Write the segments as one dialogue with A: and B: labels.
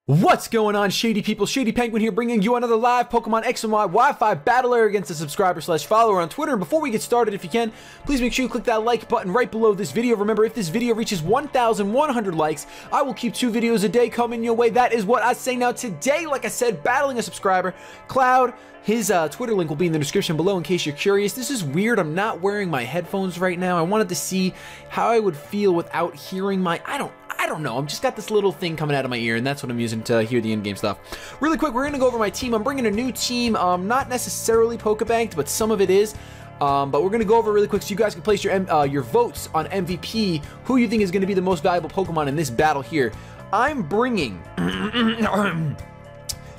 A: What's going on, Shady people? ShadyPenguinn here, bringing you another live Pokemon X and Y Wi-Fi battler against a subscriber/follower on Twitter. And before we get started, if you can, please make sure you click that like button right below this video. Remember, if this video reaches 1,100 likes, I will keep 2 videos a day coming your way. That is what I say. Now today, like I said, battling a subscriber, Cloud. His Twitter link will be in the description below in case you're curious. This is weird. I'm not wearing my headphones right now. I wanted to see how I would feel without hearing my... I don't know. I've just got this little thing coming out of my ear, and that's what I'm using to hear the in-game stuff. Really quick, we're going to go over my team. I'm bringing a new team, not necessarily Pokebanked, but some of it is. But we're going to go over really quick so you guys can place your votes on MVP, who you think is going to be the most valuable Pokemon in this battle here. I'm bringing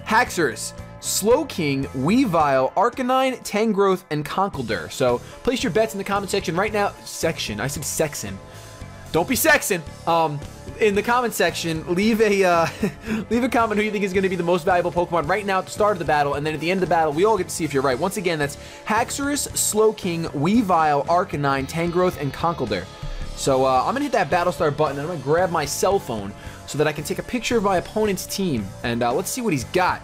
A: Haxorus, Slowking, Weavile, Arcanine, Tangrowth, and Conkeldurr. So place your bets in the comment section right now. I said sexin. Don't be sexing. In the comment section, leave a comment who you think is going to be the most valuable Pokemon right now at the start of the battle, and then at the end of the battle, we all get to see if you're right. Once again, that's Haxorus, Slowking, Weavile, Arcanine, Tangrowth, and Conkeldurr. So I'm going to hit that battle start button, and I'm going to grab my cell phone so that I can take a picture of my opponent's team, and let's see what he's got.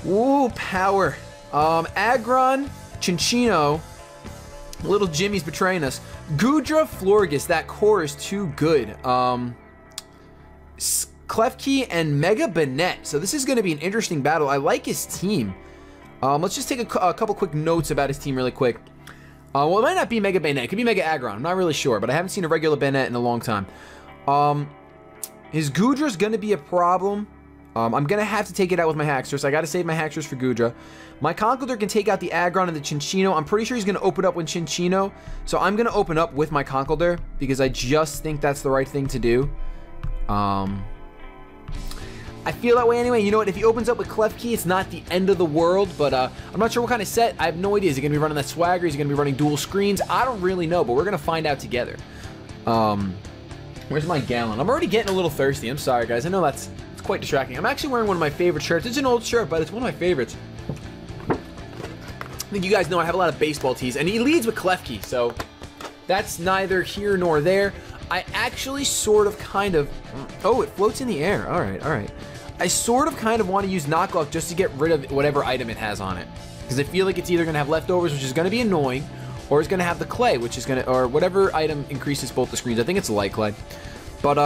A: Ooh, power. Aggron, Chinchino, little Jimmy's betraying us. Goodra, Florges, that core is too good. Klefki and Mega Banette. So this is going to be an interesting battle. I like his team. Let's just take a couple quick notes about his team really quick. Well, it might not be Mega Banette. It could be Mega Aggron. I'm not really sure, but I haven't seen a regular Banette in a long time. His Goodra's going to be a problem. I'm going to have to take it out with my Haxorus. I got to save my Haxorus for Goodra. My Conkeldurr can take out the Aggron and the Chinchino. I'm pretty sure he's going to open up with Chinchino. So I'm going to open up with my Conkeldurr because I just think that's the right thing to do. I feel that way anyway. You know what? If he opens up with Klefki, it's not the end of the world. But I'm not sure what kind of set. I have no idea. Is he going to be running that Swagger? Is he going to be running dual screens? I don't really know, but we're going to find out together. Where's my gallon? I'm already getting a little thirsty. I'm sorry, guys. I know it's quite distracting. I'm actually wearing one of my favorite shirts. It's an old shirt, but it's one of my favorites. I think you guys know I have a lot of baseball tees, and he leads with Klefki, so that's neither here nor there. I actually sort of kind of... Oh, it floats in the air. All right, all right. I sort of kind of want to use Knockoff just to get rid of whatever item it has on it, because I feel like it's either going to have leftovers, which is going to be annoying, or it's going to have the clay, which is going to... Or whatever item increases both the screens. I think it's a light clay. But,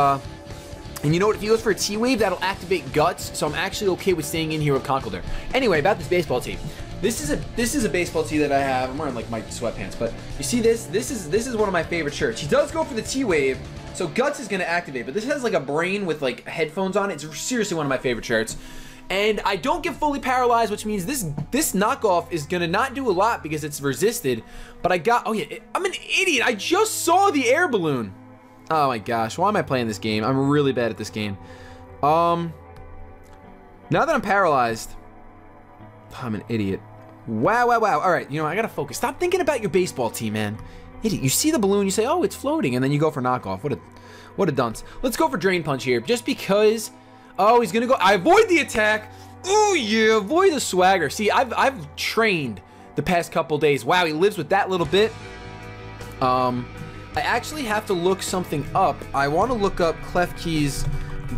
A: and you know what? If he goes for a T-Wave, that'll activate Guts, so I'm actually okay with staying in here with Conkeldurr. Anyway, about this baseball tee. This is a baseball tee that I have. I'm wearing like my sweatpants, but you see this? This is one of my favorite shirts. He does go for the T-Wave, so Guts is gonna activate, but this has like a brain with like headphones on it. It's seriously one of my favorite shirts. And I don't get fully paralyzed, which means this knockoff is gonna not do a lot because it's resisted. But I got... Oh yeah, I'm an idiot. I just saw the air balloon. Oh my gosh, why am I playing this game? I'm really bad at this game. Now that I'm paralyzed, I'm an idiot. Wow. All right, you know, I gotta focus. Stop thinking about your baseball team, man. Idiot. You see the balloon, you say, oh, it's floating, and then you go for knockoff. What a dunce. Let's go for Drain Punch here, just because... Oh, he's gonna go... I avoid the attack. Oh yeah, avoid the Swagger. See, I've trained the past couple days. Wow, he lives with that little bit. I actually have to look something up. I want to look up Klefki's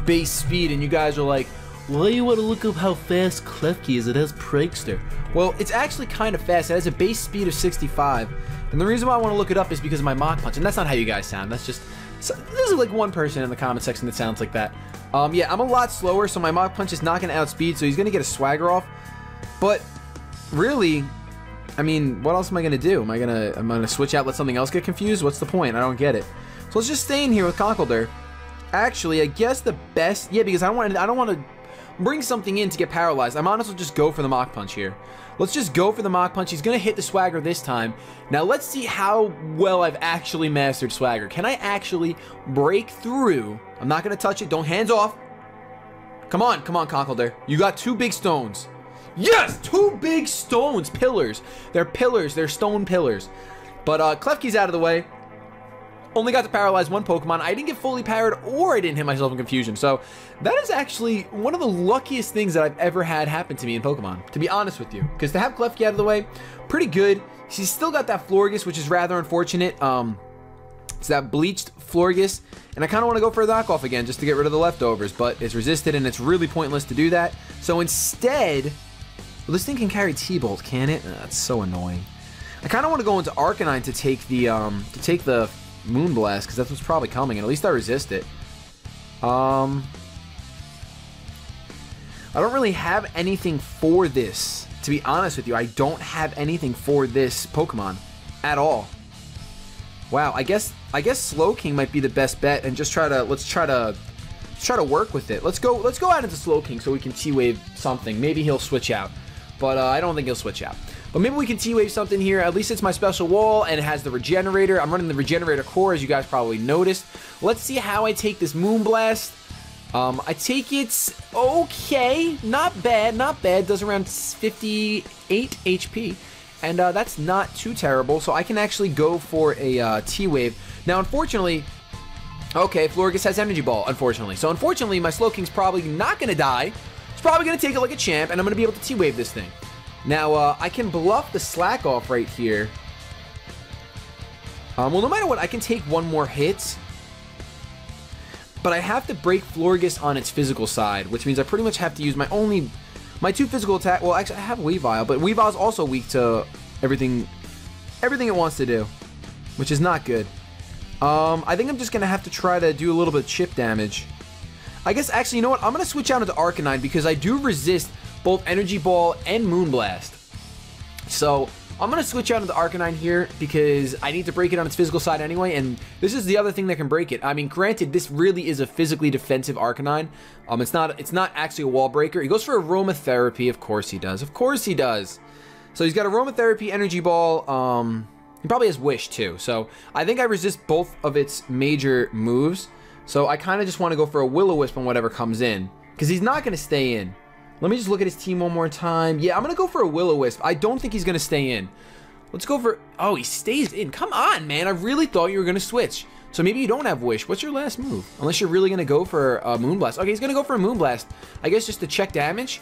A: base speed, and you guys are like, why do you want to look up how fast Klefki is? It has Prankster. Well, it's actually kind of fast. It has a base speed of 65, and the reason why I want to look it up is because of my Mach Punch, and that's not how you guys sound. That's just... There's like one person in the comment section that sounds like that. Yeah, I'm a lot slower, so my Mach Punch is not going to outspeed, so he's going to get a Swagger off. But really... I mean, what else am I gonna do? I'm gonna switch out, let something else get confused? What's the point? I don't get it. So let's just stay in here with Conkeldurr. Actually, I guess the best... Yeah, because I don't want to bring something in to get paralyzed. I'm honestly just go for the Mach Punch here. Let's just go for the Mach Punch. He's gonna hit the Swagger this time. Now let's see how well I've actually mastered Swagger. Can I actually break through? I'm not gonna touch it. Don't hands off. Come on, Conkeldurr. You got 2 big stones. Yes! 2 big stones! Pillars. They're pillars. They're stone pillars. But Klefki's out of the way. Only got to paralyze 1 Pokemon. I didn't get fully powered, or I didn't hit myself in confusion. So that is actually one of the luckiest things that I've ever had happen to me in Pokemon, to be honest with you. Because to have Klefki out of the way, pretty good. She's still got that Florges, which is rather unfortunate. It's that bleached Florges, and I kind of want to go for a knockoff again just to get rid of the leftovers, but it's resisted, and it's really pointless to do that. So instead, well, this thing can carry T-Bolt, can it? That's so annoying. I kind of want to go into Arcanine to take the Moonblast, because that's what's probably coming, and at least I resist it. I don't really have anything for this, to be honest with you. I don't have anything for this Pokemon at all. Wow, I guess Slowking might be the best bet, and just let's try to work with it. Let's go out into Slowking so we can T-Wave something. Maybe he'll switch out, but I don't think he'll switch out. But maybe we can T-Wave something here. At least it's my special wall, and it has the Regenerator. I'm running the Regenerator core, as you guys probably noticed. Let's see how I take this Moonblast. I take it okay, not bad, not bad. Does around 58 HP. And that's not too terrible, so I can actually go for a T-Wave. Now, unfortunately, okay, Florges has Energy Ball, unfortunately. So, unfortunately, my Slowking's probably not going to die. It's probably going to take it like a champ, and I'm going to be able to T-Wave this thing. Now, I can bluff the Slack off right here. Well, no matter what, I can take one more hit. But I have to break Florges on its physical side, which means I pretty much have to use my two physical attack. Well, actually, I have Weavile, but Weavile's also weak to everything it wants to do, which is not good. I think I'm just gonna have to try to do a little bit of chip damage. I guess actually, you know what? I'm gonna switch out into Arcanine because I do resist both Energy Ball and Moonblast. So I'm gonna switch out into Arcanine here because I need to break it on its physical side anyway, and this is the other thing that can break it. I mean, granted, this really is a physically defensive Arcanine. It's not actually a wall breaker. He goes for Aromatherapy, of course he does. Of course he does. So he's got Aromatherapy, Energy Ball. He probably has Wish too. So I think I resist both of its major moves. So I kind of just want to go for a Will-O-Wisp on whatever comes in, because he's not gonna stay in. Let me just look at his team one more time. Yeah, I'm going to go for a Will-O-Wisp. I don't think he's going to stay in. Let's go for... Oh, he stays in. Come on, man. I really thought you were going to switch. So maybe you don't have Wish. What's your last move? Unless you're really going to go for a Moonblast. Okay, he's going to go for a Moonblast. I guess just to check damage.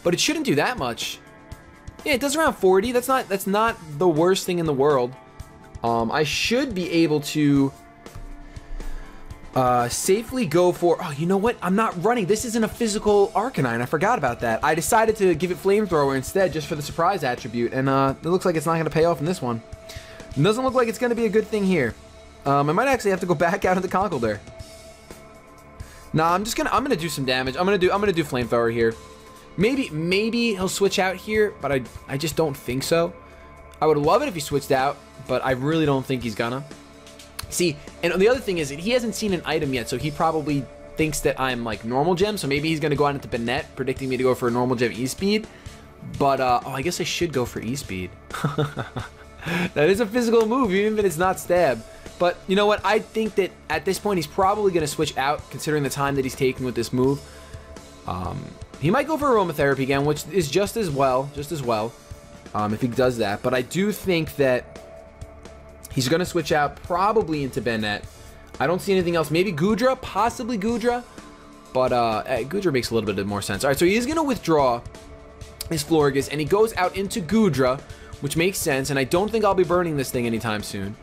A: But it shouldn't do that much. Yeah, it does around 40. That's not the worst thing in the world. I should be able to... safely go for... Oh, you know what? I'm not running. This isn't a physical Arcanine. I forgot about that. I decided to give it Flamethrower instead just for the surprise attribute, and it looks like it's not going to pay off in this one. It doesn't look like it's going to be a good thing here. I might actually have to go back out into Conkeldurr. Nah, I'm gonna do some damage. I'm gonna do Flamethrower here. Maybe he'll switch out here, but I just don't think so. I would love it if he switched out, but I really don't think he's gonna. See, and the other thing is that he hasn't seen an item yet, so he probably thinks that I'm like normal gem, so maybe he's going to go out into Banette, predicting me to go for a normal gem E-Speed. But, oh, I guess I should go for E-Speed. That is a physical move, even if it's not stab. But, you know what, I think that at this point he's probably going to switch out, considering the time that he's taking with this move. He might go for Aromatherapy again, which is just as well, if he does that. But I do think that he's going to switch out probably into Banette. I don't see anything else. Maybe Goodra, possibly Goodra. But Goodra makes a little bit more sense. All right, so he is going to withdraw his Florges, and he goes out into Goodra, which makes sense. And I don't think I'll be burning this thing anytime soon.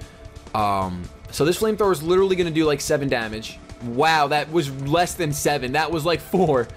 A: So this Flamethrower is literally going to do like 7 damage. Wow, that was less than 7. That was like 4.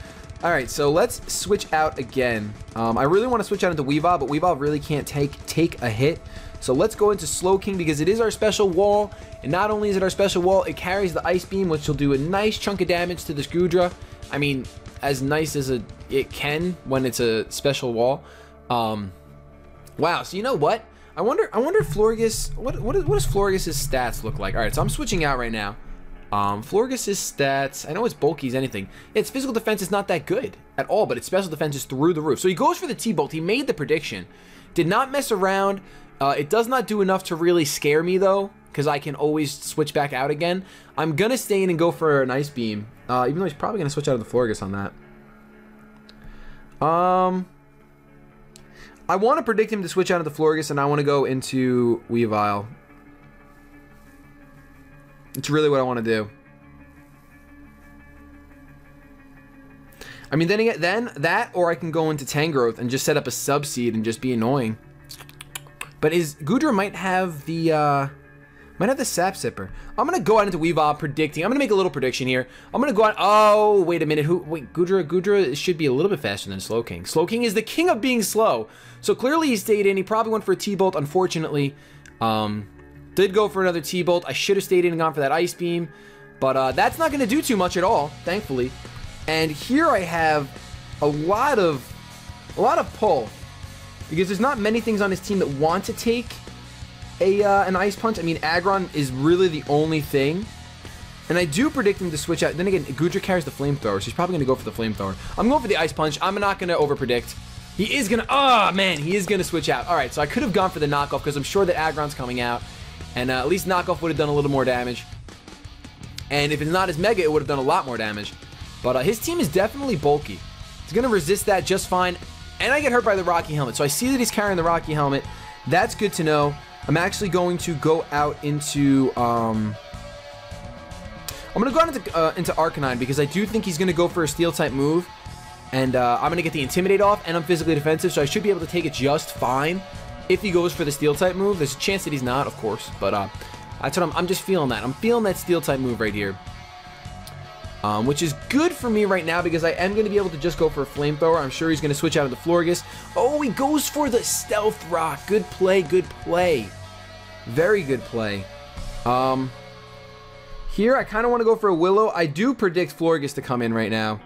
A: All right, so let's switch out again. I really want to switch out into Weavile, but Weavile really can't take a hit. So let's go into Slowking because it is our special wall. And not only is it our special wall, it carries the Ice Beam, which will do a nice chunk of damage to this Goodra. I mean, as nice as it can when it's a special wall. Wow, so you know what? I wonder if Florges, what does Florges' stats look like? All right, so I'm switching out right now. Florges' stats, I know it's bulky as anything. Its physical defense is not that good at all, but its special defense is through the roof. So he goes for the T-Bolt. He made the prediction. Did not mess around. It does not do enough to really scare me, though, because I can always switch back out again. I'm going to stay in and go for an Ice Beam, even though he's probably going to switch out of the Florges on that. I want to predict him to switch out of the Florges, and I want to go into Weavile. It's really what I want to do. I mean, then that, or I can go into Tangrowth and just set up a Subseed and just be annoying. But Goodra might have the Might have the Sap Sipper. I'm going to go out into Weavile predicting. I'm going to make a little prediction here. I'm going to go out. Oh, wait a minute. Wait, Goodra should be a little bit faster than Slowking. Slowking is the king of being slow. So clearly he stayed in. He probably went for a T-Bolt, unfortunately. Did go for another T-Bolt. I should have stayed in and gone for that Ice Beam. But that's not going to do too much at all, thankfully. And here I have a lot of pull. Because there's not many things on his team that want to take an Ice Punch. I mean, Aggron is really the only thing. And I do predict him to switch out. Then again, Goodra carries the Flamethrower, so he's probably going to go for the Flamethrower. I'm going for the Ice Punch. I'm not going to overpredict. He is going to... Oh, man, he is going to switch out. All right, so I could have gone for the knockoff because I'm sure that Aggron's coming out. And at least knockoff would have done a little more damage. And if it's not as Mega, it would have done a lot more damage. But his team is definitely bulky. He's going to resist that just fine. And I get hurt by the Rocky Helmet. So I see that he's carrying the Rocky Helmet. That's good to know. I'm actually going to go out into... I'm going to go out into Arcanine because I do think he's going to go for a Steel-type move. And I'm going to get the Intimidate off, and I'm physically defensive, so I should be able to take it just fine. If he goes for the Steel-type move, there's a chance that he's not, of course. But that's what I'm just feeling that. I'm feeling that Steel-type move right here. Which is good for me right now because I am going to be able to just go for a Flamethrower. I'm sure he's going to switch out of the Florges. Oh, he goes for the Stealth Rock. Good play, good play. Very good play. Here, I kind of want to go for a Willow. I do predict Florges to come in right now.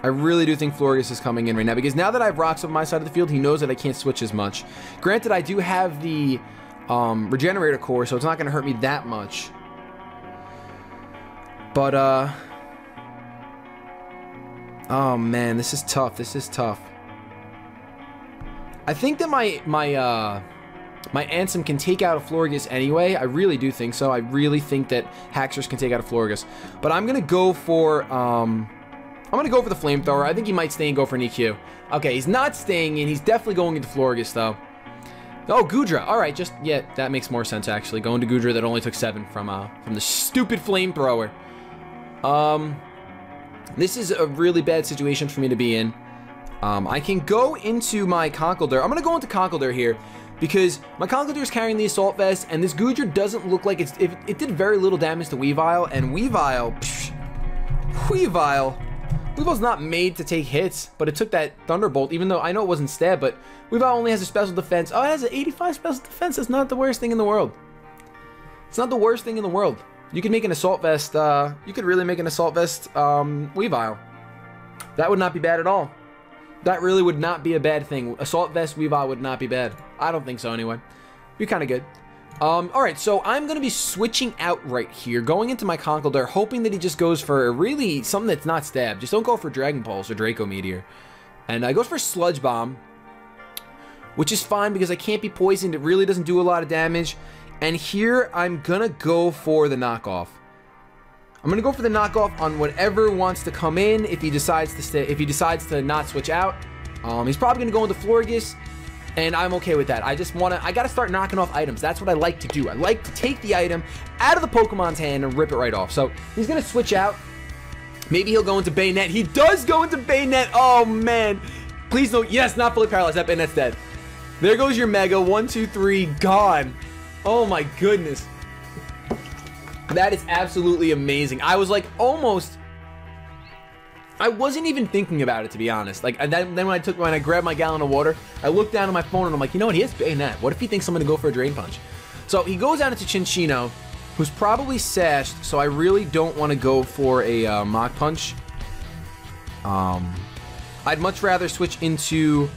A: I really do think Florges is coming in right now because now that I have Rocks on my side of the field, he knows that I can't switch as much. Granted, I do have the Regenerator Core, so it's not going to hurt me that much. But, oh man, this is tough. This is tough. I think that my Ansem can take out a Florges anyway. I really do think so. I really think that Haxorus can take out a Florges. But I'm gonna go for the Flamethrower. I think he might stay and go for an EQ. Okay, he's not staying in. He's definitely going into Florges though. Oh, Goodra. All right, yeah, that makes more sense actually. Going to Goodra that only took 7 from the stupid Flamethrower. This is a really bad situation for me to be in. I can go into my Conkeldurr. I'm going to go into Conkeldurr here because my Conkeldurr is carrying the Assault Vest, and this Goodra doesn't look like it did very little damage to Weavile, and Weavile's not made to take hits, but it took that Thunderbolt, even though I know it wasn't stab, but Weavile only has a special defense. Oh, it has an 85 special defense. That's not the worst thing in the world. It's not the worst thing in the world. You could make an Assault Vest, you could really make an Assault Vest, Weavile. That would not be bad at all. That really would not be a bad thing. Assault Vest Weavile would not be bad. I don't think so anyway. Be kind of good. Alright, so I'm going to be switching out right here, going into my Conkeldurr, hoping that he just goes for really something that's not stab. Just don't go for Dragon Pulse or Draco Meteor. And goes for Sludge Bomb, which is fine because I can't be poisoned. It really doesn't do a lot of damage. And here, I'm gonna go for the knockoff. I'm gonna go for the knockoff on whatever wants to come in. If he decides to stay, if he decides to not switch out, he's probably gonna go into Florges, and I'm okay with that. I gotta start knocking off items. That's what I like to do. I like to take the item out of the Pokemon's hand and rip it right off. So he's gonna switch out. Maybe he'll go into Bayonet. He does go into Bayonet. Oh man! Please don't. Yes, not fully paralyzed. That Bayonet's dead. There goes your Mega. 1, 2, 3, gone. Oh my goodness. That is absolutely amazing. I was like almost... I wasn't even thinking about it, to be honest. Like, then when I grabbed my gallon of water, I looked down at my phone and I'm like, you know what, he has Bayonet. What if he thinks I'm going to go for a Drain Punch? So he goes out into Chinchino, who's probably sashed, so I really don't want to go for a Mach Punch. I'd much rather switch into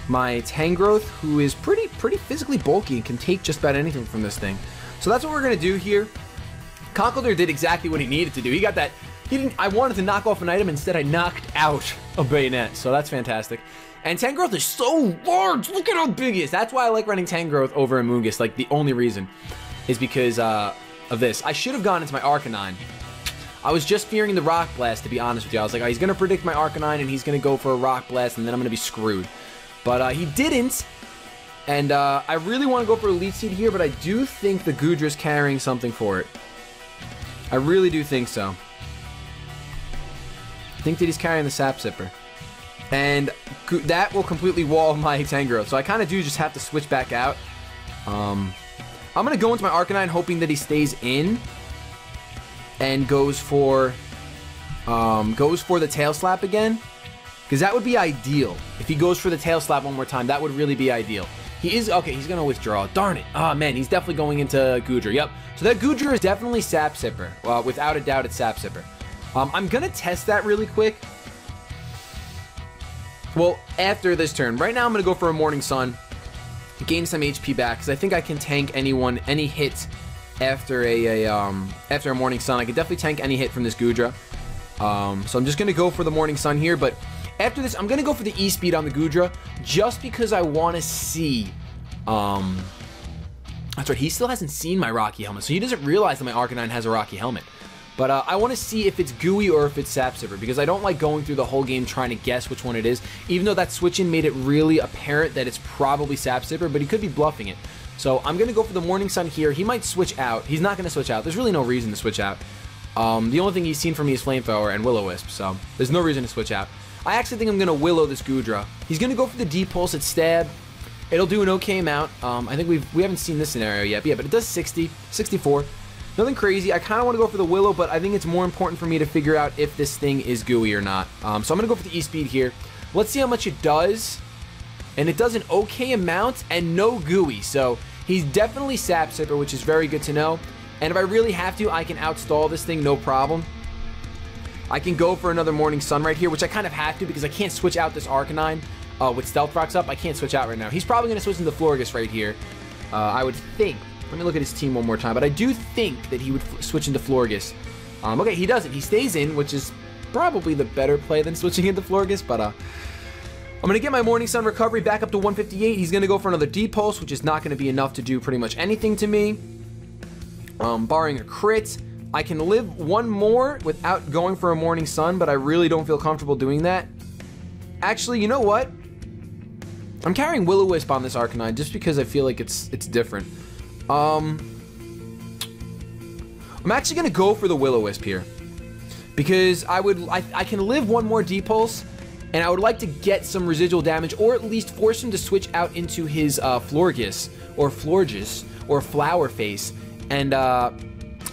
A: my Tangrowth, who is pretty physically bulky and can take just about anything from this thing. So that's what we're going to do here. Conkeldurr did exactly what he needed to do. He got that. I wanted to knock off an item, instead I knocked out a Bayonet. So that's fantastic. And Tangrowth is so large. Look at how big he is. That's why I like running Tangrowth over Amoonguss. Like, the only reason is because of this. I should have gone into my Arcanine. I was just fearing the Rock Blast, to be honest with you. I was like, oh, he's going to predict my Arcanine, and he's going to go for a Rock Blast, and then I'm going to be screwed. But he didn't. And I really want to go for a Leech Seed here, but I do think the Goodra's carrying something for it. I really do think so. I think that he's carrying the Sap Sipper. And that will completely wall my Tangrowth. So I kind of do just have to switch back out. I'm going to go into my Arcanine hoping that he stays in and goes for the Tail Slap again. Because that would be ideal. If he goes for the Tail Slap one more time, that would really be ideal. He is, okay, he's going to withdraw. Darn it. Oh, man, he's definitely going into Goodra. Yep. So that Goodra is definitely Sap Sipper. Well, without a doubt, it's Sap Sipper. I'm going to test that really quick. Well, after this turn. Right now, I'm going to go for a Morning Sun. Gain some HP back, because I think I can tank any hit after a Morning Sun. I can definitely tank any hit from this Goodra. So I'm just going to go for the Morning Sun here, but after this, I'm going to go for the E-Speed on the Goodra, just because I want to see, that's right, he still hasn't seen my Rocky Helmet, so he doesn't realize that my Arcanine has a Rocky Helmet. But I want to see if it's Gooey or if it's Sap Sipper, because I don't like going through the whole game trying to guess which one it is, even though that switch-in made it really apparent that it's probably Sap Sipper, but he could be bluffing it. So I'm going to go for the Morning Sun here. He might switch out. He's not going to switch out. There's really no reason to switch out. The only thing he's seen from me is Flamethrower and Will-O-Wisp, so there's no reason to switch out. I actually think I'm going to Willow this Goodra. He's going to go for the D-Pulse at Stab. It'll do an okay amount. I think we haven't seen this scenario yet, but yeah, but it does 60, 64. Nothing crazy. I kind of want to go for the Willow, but I think it's more important for me to figure out if this thing is gooey or not. So I'm going to go for the E-Speed here. Let's see how much it does. And it does an okay amount and no gooey. So he's definitely Sap Sipper, which is very good to know. And if I really have to, I can outstall this thing, no problem. I can go for another Morning Sun right here, which I kind of have to because I can't switch out this Arcanine with Stealth Rocks up. I can't switch out right now. He's probably going to switch into Florges right here, I would think. Let me look at his team one more time. But I do think that he would switch into Florges. Okay, he doesn't. He stays in, which is probably the better play than switching into Florges. But I'm going to get my Morning Sun recovery back up to 158. He's going to go for another D-Pulse, which is not going to be enough to do pretty much anything to me. Barring a crit. I can live one more without going for a Morning Sun, but I really don't feel comfortable doing that. Actually, you know what? I'm carrying Will-O-Wisp on this Arcanine just because I feel like it's different. I'm actually going to go for the Will-O-Wisp here. Because I can live one more D-Pulse, and I would like to get some residual damage, or at least force him to switch out into his Florges, or Flower Face. And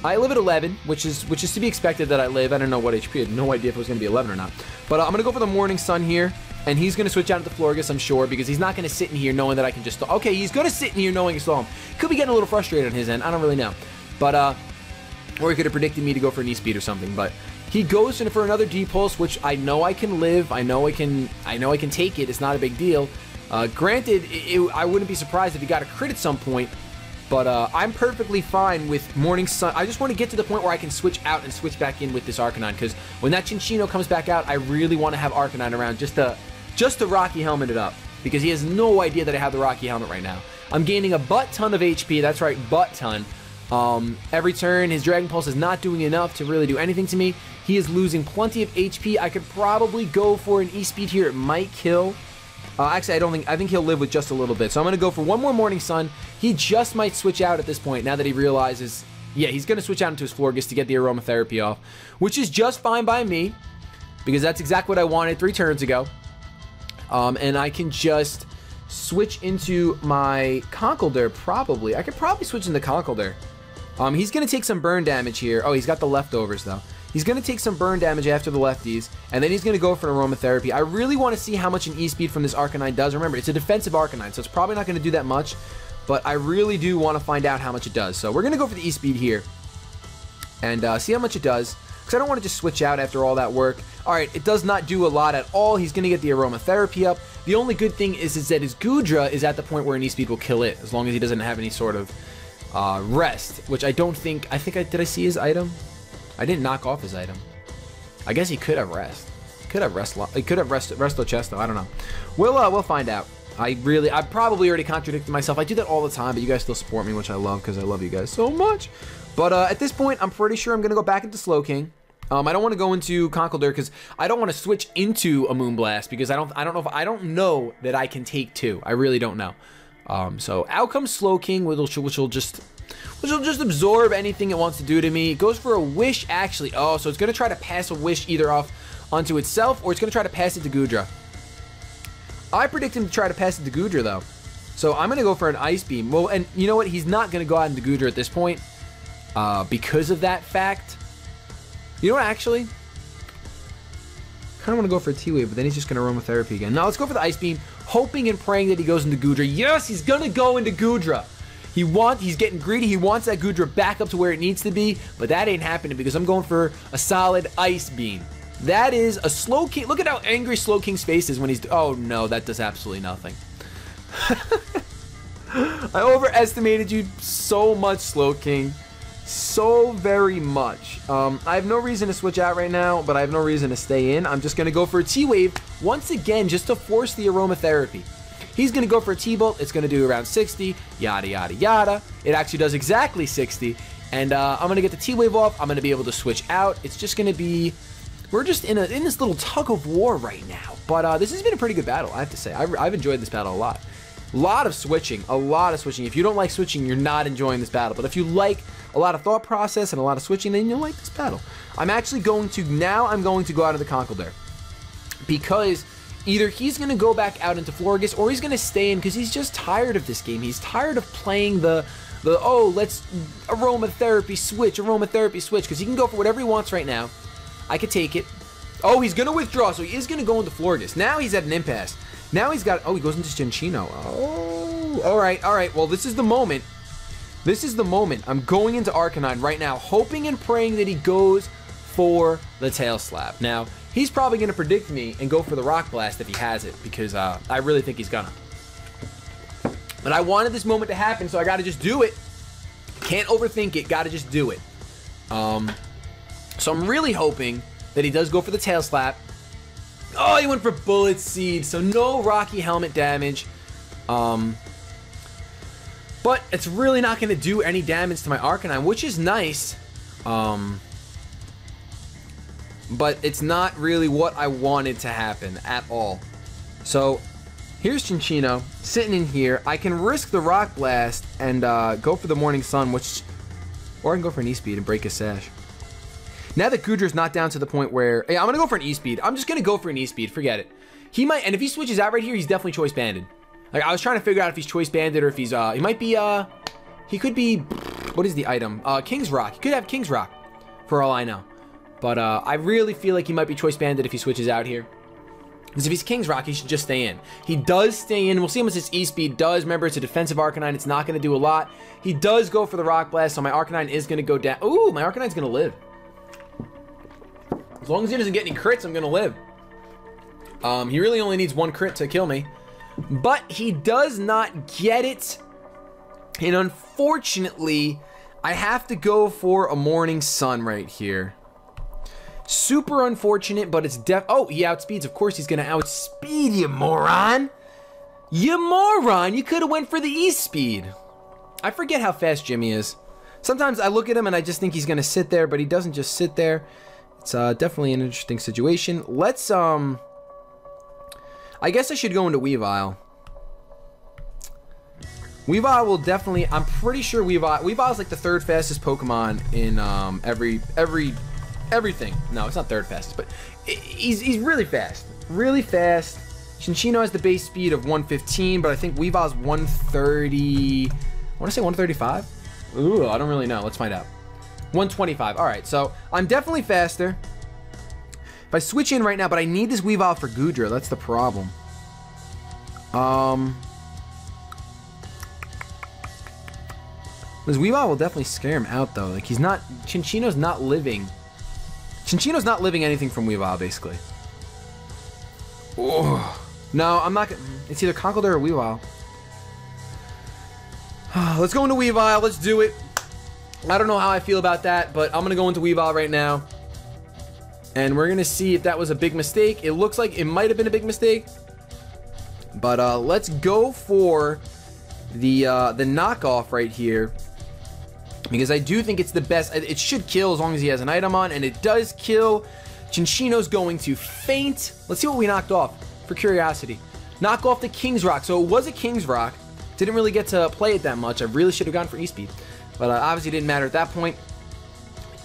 A: I live at 11, which is to be expected that I live. I don't know what HP. I had no idea if it was going to be 11 or not. But I'm going to go for the Morning Sun here. And he's going to switch out into Florges, I'm sure, because he's not going to sit in here knowing that I can just... Okay, he's going to sit in here knowing I stall him. Could be getting a little frustrated on his end. I don't really know. But, or he could have predicted me to go for an E-Speed or something. But he goes in for another D-Pulse, which I know I can live. I know I can take it. It's not a big deal. Granted, I wouldn't be surprised if he got a crit at some point. But I'm perfectly fine with Morning Sun. I just want to get to the point where I can switch out and switch back in with this Arcanine. Because when that Chinchino comes back out, I really want to have Arcanine around just to Rocky Helmet it up. Because he has no idea that I have the Rocky Helmet right now. I'm gaining a butt-ton of HP. That's right, butt-ton. Every turn, his Dragon Pulse is not doing enough to really do anything to me. He is losing plenty of HP. I could probably go for an E-Speed here. It might kill. Actually, I think he'll live with just a little bit. So I'm going to go for one more Morning Sun. He just might switch out at this point now that he realizes... Yeah, he's going to switch out into his Florges to get the Aromatherapy off. Which is just fine by me. Because that's exactly what I wanted 3 turns ago. And I can just switch into my Conkeldurr, probably. I could probably switch into Conkeldurr. He's going to take some burn damage here. Oh, he's got the leftovers, though. He's going to take some burn damage after the lefties, and then he's going to go for an Aromatherapy. I really want to see how much an E-Speed from this Arcanine does. Remember, it's a defensive Arcanine, so it's probably not going to do that much, but I really do want to find out how much it does. So we're going to go for the E-Speed here and see how much it does, because I don't want to just switch out after all that work. All right, it does not do a lot at all. He's going to get the Aromatherapy up. The only good thing is that his Goodra is at the point where an E-Speed will kill it, as long as he doesn't have any sort of rest, which I don't think... Did I see his item? I didn't knock off his item. I guess he could have rest. He could have resto chest though. I don't know. We'll find out. I probably already contradicted myself. I do that all the time, but you guys still support me, which I love because I love you guys so much. But at this point, I'm pretty sure I'm gonna go back into Slowking. I don't want to go into Conkeldurr because I don't want to switch into a Moonblast because I don't know that I can take 2. I really don't know. So out comes Slowking, which will just absorb anything it wants to do to me. It goes for a Wish, actually. Oh, so it's going to try to pass a Wish either off onto itself, or it's going to try to pass it to Goodra. I predict him to try to pass it to Goodra, though. So I'm going to go for an Ice Beam. Well, and you know what? He's not going to go out into Goodra at this point because of that fact. You know what, actually? Kind of want to go for a T-Wave, but then he's just going to Aromatherapy again. Now let's go for the Ice Beam, hoping and praying that he goes into Goodra. Yes, he's going to go into Goodra. He's getting greedy. He wants that Goodra back up to where it needs to be, but that ain't happening because I'm going for a solid Ice Beam. That is a Slowking. Look at how angry Slowking's face is when he's... Oh, no, that does absolutely nothing. I overestimated you so much, Slowking. So very much. I have no reason to switch out right now, but I have no reason to stay in. I'm just going to go for a T-Wave once again just to force the Aromatherapy. He's going to go for a T-Bolt. It's going to do around 60. Yada, yada, yada. It actually does exactly 60. And I'm going to get the T-Wave off. I'm going to be able to switch out. It's just going to be... We're just in this little tug of war right now. But this has been a pretty good battle, I have to say. I've enjoyed this battle a lot. A lot of switching. If you don't like switching, you're not enjoying this battle. But if you like a lot of thought process and a lot of switching, then you'll like this battle. I'm actually going to... Now I'm going to go out of the Conkeldurr. Because either he's going to go back out into Florges or he's going to stay in because he's just tired of this game. He's tired of playing oh, let's Aromatherapy switch, because he can go for whatever he wants right now. I could take it. Oh, he's going to withdraw, so he is going to go into Florges. Now he's at an impasse. Now he's got... Oh, he goes into Cinccino. Oh, all right. Well, this is the moment. I'm going into Arcanine right now, hoping and praying that he goes for the Tail Slap. Now, he's probably going to predict me and go for the Rock Blast if he has it, because I really think he's gonna. But I wanted this moment to happen, so I got to just do it. Can't overthink it. Got to just do it. So I'm really hoping that he does go for the Tail Slap. Oh, he went for Bullet Seed, so no Rocky Helmet damage. But it's really not going to do any damage to my Arcanine, which is nice. But it's not really what I wanted to happen at all. So here's Cinccino sitting in here. I can risk the Rock Blast and go for the Morning Sun, or I can go for an E-Speed and break his Sash. Now that Goodra's not down to the point where... Hey, I'm going to go for an E-Speed. I'm just going to go for an E-Speed. Forget it. He might... And if he switches out right here, he's definitely Choice Banded. Like, I was trying to figure out if he's Choice Banded or if he's... He might be... He could be... What is the item? King's Rock. He could have King's Rock, for all I know. But I really feel like he might be Choice Banded if he switches out here. Because if he's King's Rock, he should just stay in. He does stay in. We'll see how much this E-Speed does. Remember, it's a defensive Arcanine. It's not going to do a lot. He does go for the Rock Blast, so my Arcanine is going to go down. Ooh, my Arcanine's going to live. As long as he doesn't get any crits, I'm going to live. He really only needs one crit to kill me. But he does not get it. And unfortunately, I have to go for a Morning Sun right here. Super unfortunate, but it's oh, he outspeeds. Of course he's going to outspeed, you moron. You moron. You could have went for the E-Speed. I forget how fast Jimmy is. Sometimes I look at him and I just think he's going to sit there, but he doesn't just sit there. It's definitely an interesting situation. Let's, I guess I should go into Weavile. Weavile will definitely, I'm pretty sure Weavile's like the third fastest Pokemon in everything. No, it's not third fastest, but he's really fast. Really fast. Cinccino has the base speed of 115, but I think Weavile's 130. I want to say 135. Ooh, I don't really know. Let's find out. 125. All right, so I'm definitely faster. If I switch in right now, but I need this Weavile for Goodra. That's the problem. This Weavile will definitely scare him out, though. Like, he's not... Cinccino's not living... Cinccino's not living anything from Weavile, basically. Oh. No, I'm not... It's either Conkeldurr or Weavile. Let's go into Weavile. Let's do it. I don't know how I feel about that, but I'm going to go into Weavile right now. And we're going to see if that was a big mistake. It looks like it might have been a big mistake. But let's go for the knockoff right here. Because I do think it's the best. It should kill as long as he has an item on, and it does kill. Cinccino's going to faint. Let's see what we knocked off, for curiosity. Knock off the King's Rock. So it was a King's Rock. Didn't really get to play it that much. I really should have gone for E-Speed. But obviously it didn't matter at that point.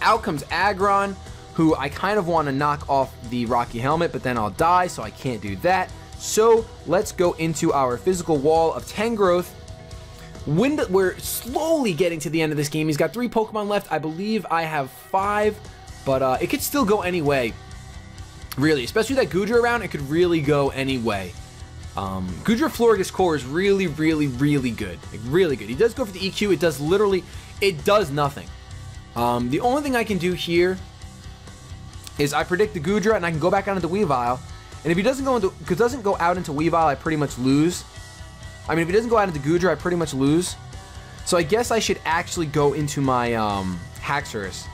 A: Out comes Aggron, who I kind of want to knock off the Rocky Helmet, but then I'll die, so I can't do that. So let's go into our physical wall of 10 growth. We're slowly getting to the end of this game. He's got 3 Pokemon left. I believe I have 5, but it could still go any way. Really, especially with that Goodra around, it could really go any way. Goodra Florges core is really, really, really good. Like, really good. He does go for the EQ. It does nothing. The only thing I can do here is I predict the Goodra, and I can go back out into Weavile. And if he doesn't go out into Weavile, I pretty much lose. I mean, if he doesn't go out into Goodra, I pretty much lose. So I guess I should actually go into my Haxorus.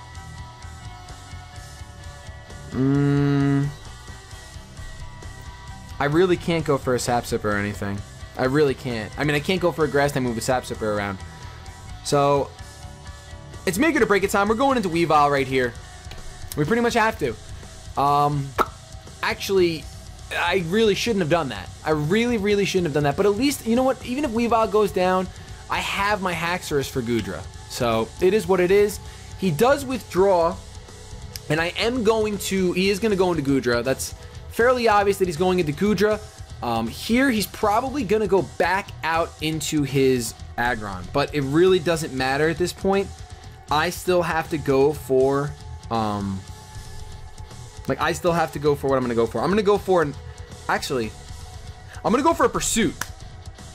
A: I really can't go for a Sapsipper or anything. I really can't. I mean, I can't go for a Grass type move with Sapsipper around. So it's make it or break it time. We're going into Weavile right here. We pretty much have to. Actually, I really shouldn't have done that. I really, really shouldn't have done that. But at least, you know what? Even if Weavile goes down, I have my Haxorus for Goodra. So it is what it is. He does withdraw, and I am going to... He is going to go into Goodra. That's fairly obvious that he's going into Goodra. Here, he's probably going to go back out into his Aggron. But it really doesn't matter at this point. I still have to go for... I still have to go for what I'm going to go for. I'm going to go for Actually, I'm going to go for a Pursuit.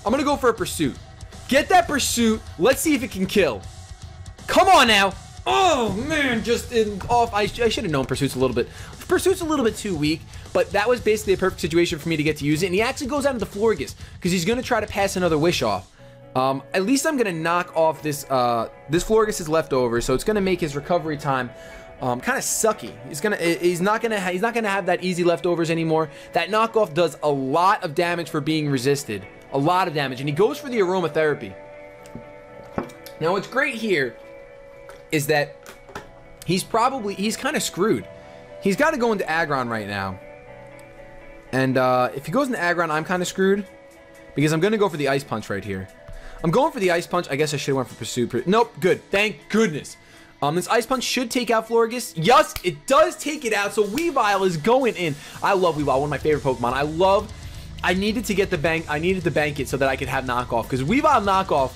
A: I'm going to go for a Pursuit. Get that Pursuit. Let's see if it can kill. Come on now. Oh, man. I should have known Pursuit's a little bit... Pursuit's a little bit too weak, but that was basically a perfect situation for me to get to use it. And he actually goes out into Florges because he's going to try to pass another Wish off. At least I'm going to knock off this... this Florges is left over, so it's going to make his recovery time... kind of sucky. He's not gonna have that easy leftovers anymore. That knockoff does a lot of damage for being resisted. A lot of damage. And he goes for the aromatherapy. Now what's great here is that he's kind of screwed. He's got to go into Aggron right now. And if he goes into Aggron, I'm kind of screwed. Because I'm going to go for the Ice Punch right here. I'm going for the Ice Punch. I guess I should have went for Pursuit. Nope, good. Thank goodness. This Ice Punch should take out Florges. Yes, it does take it out. So Weavile is going in. I love Weavile, one of my favorite Pokemon. I needed to get the bank. I needed to bank it so that I could have knockoff. Because Weavile knockoff,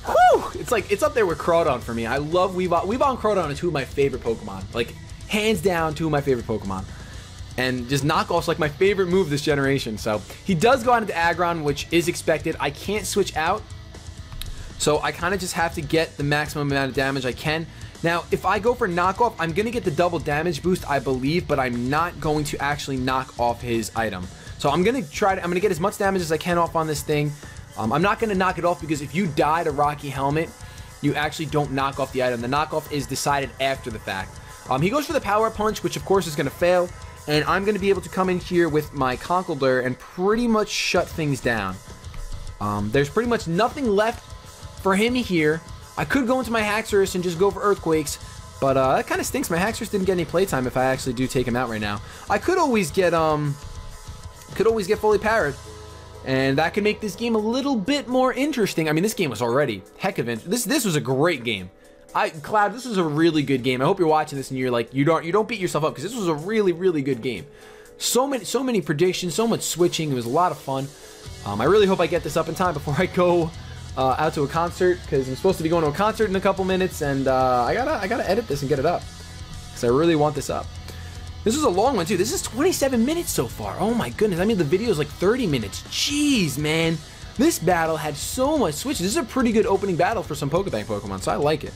A: whew, it's up there with Crawdon for me. I love Weavile. Weavile and Crawdon are two of my favorite Pokemon. Like, hands down, two of my favorite Pokemon. And just knockoff's like my favorite move this generation. So he does go out into Aggron, which is expected. I can't switch out. So I kind of just have to get the maximum amount of damage I can. Now, if I go for knockoff, I'm going to get the double damage boost, I believe, but I'm not going to actually knock off his item. So I'm going to get as much damage as I can off on this thing. I'm not going to knock it off because if you die to Rocky Helmet, you actually don't knock off the item. The knockoff is decided after the fact. He goes for the Power Punch, which of course is going to fail, and I'm going to be able to come in here with my Conkeldurr and pretty much shut things down. There's pretty much nothing left for him here. I could go into my Haxorus and just go for Earthquakes, but that kind of stinks. My Haxorus didn't get any playtime if I actually do take him out right now. I could always get fully powered, and that could make this game a little bit more interesting. I mean, this game was already heck of it. This was a great game. Cloud, this was a really good game. I hope you're watching this and you're like, you don't beat yourself up because this was a really, really good game. So many predictions, so much switching. It was a lot of fun. I really hope I get this up in time before I go out to a concert, because I'm supposed to be going to a concert in a couple minutes, and I gotta edit this and get it up because I really want this up. This is a long one too. This is 27 minutes so far. Oh my goodness. I mean, the video is like 30 minutes. Jeez, man. This battle had so much switches. This is a pretty good opening battle for some Pokebank Pokemon, so I like it.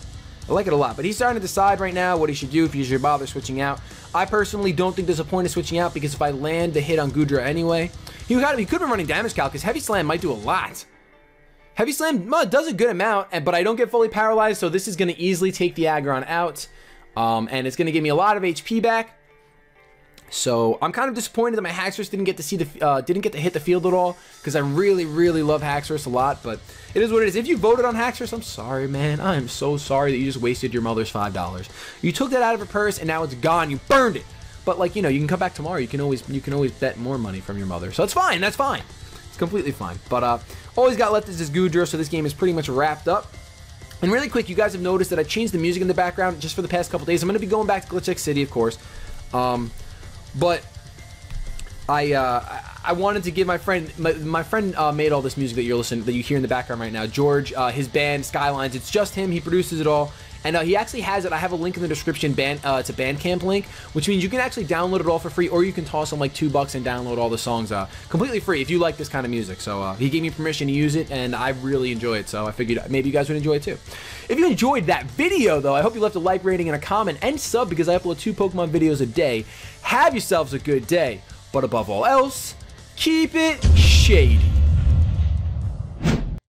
A: I like it a lot. But he's starting to decide right now what he should do, if he should bother switching out. I personally don't think there's a point of switching out, because if I land the hit on Goodra anyway, he could have been running Damage Calc, because Heavy Slam might do a lot. Heavy Slam does a good amount, but I don't get fully paralyzed, so this is going to easily take the Aggron out, and it's going to give me a lot of HP back. So I'm kind of disappointed that my Haxorus didn't get to hit the field at all, because I really, really love Haxorus a lot. But it is what it is. If you voted on Haxorus, I'm sorry, man. I am so sorry that you just wasted your mother's $5. You took that out of her purse, and now it's gone. You burned it. But like, you know, you can come back tomorrow. You can always bet more money from your mother. So it's fine. That's fine. It's completely fine. But all he's got left is this Goodra, so this game is pretty much wrapped up. And really quick, you guys have noticed that I changed the music in the background just for the past couple days. I'm going to be going back to Glitch X City, of course. But I wanted to give my friend, my friend made all this music that you hear in the background right now. George, his band Skylines. It's just him. He produces it all. And he actually has it. I have a link in the description. It's a Bandcamp link, which means you can actually download it all for free, or you can toss him like $2 and download all the songs completely free if you like this kind of music. So he gave me permission to use it, and I really enjoy it. So I figured maybe you guys would enjoy it too. If you enjoyed that video, though, I hope you left a like, rating, and a comment, and sub, because I upload 2 Pokemon videos a day. Have yourselves a good day, but above all else, keep it shady.